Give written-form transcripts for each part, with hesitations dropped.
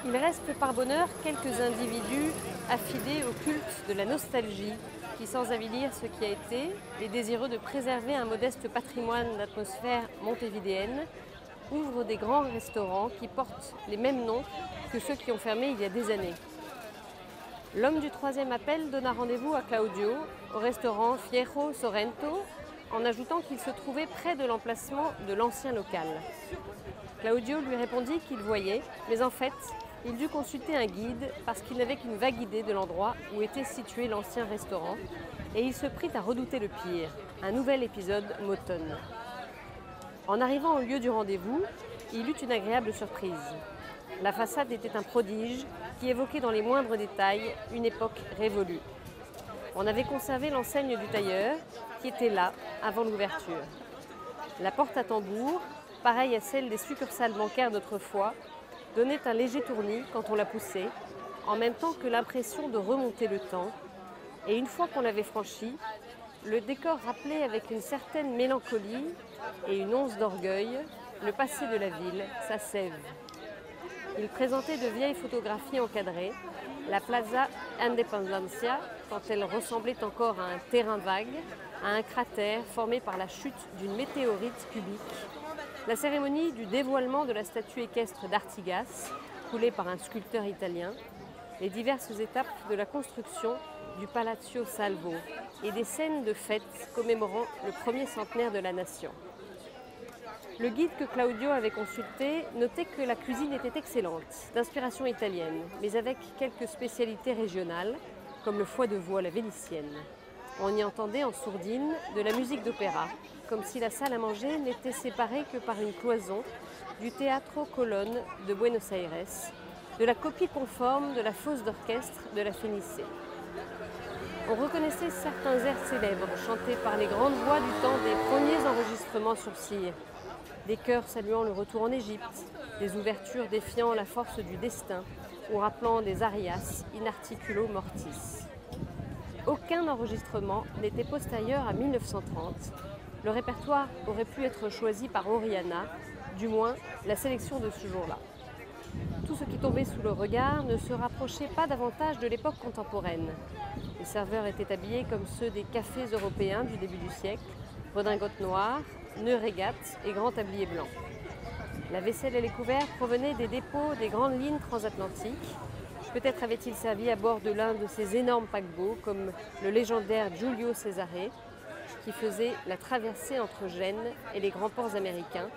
Il reste par bonheur quelques individus affidés au culte de la nostalgie, qui, sans avilir ce qui a été, et désireux de préserver un modeste patrimoine d'atmosphère montévidéenne, ouvrent des grands restaurants qui portent les mêmes noms que ceux qui ont fermé il y a des années. L'homme du troisième appel donna rendez-vous à Claudio au restaurant Fierro Sorrento, en ajoutant qu'il se trouvait près de l'emplacement de l'ancien local. Claudio lui répondit qu'il voyait, mais en fait, il dut consulter un guide parce qu'il n'avait qu'une vague idée de l'endroit où était situé l'ancien restaurant, et il se prit à redouter le pire, un nouvel épisode m'automne. En arrivant au lieu du rendez-vous, il eut une agréable surprise. La façade était un prodige qui évoquait dans les moindres détails une époque révolue. On avait conservé l'enseigne du tailleur qui était là avant l'ouverture. La porte à tambour, pareille à celle des succursales bancaires d'autrefois, donnait un léger tournis quand on la poussait, en même temps que l'impression de remonter le temps. Et une fois qu'on l'avait franchi, le décor rappelait avec une certaine mélancolie et une once d'orgueil le passé de la ville, sa sève. Il présentait de vieilles photographies encadrées, la Plaza Independencia, quand elle ressemblait encore à un terrain vague, à un cratère formé par la chute d'une météorite cubique, la cérémonie du dévoilement de la statue équestre d'Artigas, coulée par un sculpteur italien, les diverses étapes de la construction du Palazzo Salvo et des scènes de fête commémorant le premier centenaire de la nation. Le guide que Claudio avait consulté notait que la cuisine était excellente, d'inspiration italienne, mais avec quelques spécialités régionales, comme le foie de veau à la vénitienne. On y entendait en sourdine de la musique d'opéra, comme si la salle à manger n'était séparée que par une cloison du Teatro Colón de Buenos Aires, de la copie conforme de la fosse d'orchestre de la Fénicée. On reconnaissait certains airs célèbres chantés par les grandes voix du temps des premiers enregistrements sur cire. Des chœurs saluant le retour en Égypte, des ouvertures défiant la force du destin ou rappelant des arias in articulo mortis. Aucun enregistrement n'était postérieur à 1930. Le répertoire aurait pu être choisi par Oriana, du moins la sélection de ce jour-là. Tout ce qui tombait sous le regard ne se rapprochait pas davantage de l'époque contemporaine. Les serveurs étaient habillés comme ceux des cafés européens du début du siècle, redingotes noires, nœuds régates et grands tabliers blancs. La vaisselle et les couverts provenaient des dépôts des grandes lignes transatlantiques. Peut-être avait-il servi à bord de l'un de ces énormes paquebots, comme le légendaire Giulio Cesare, qui faisait la traversée entre Gênes et les grands ports américains,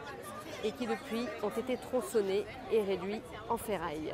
et qui depuis ont été tronçonnés et réduits en ferraille.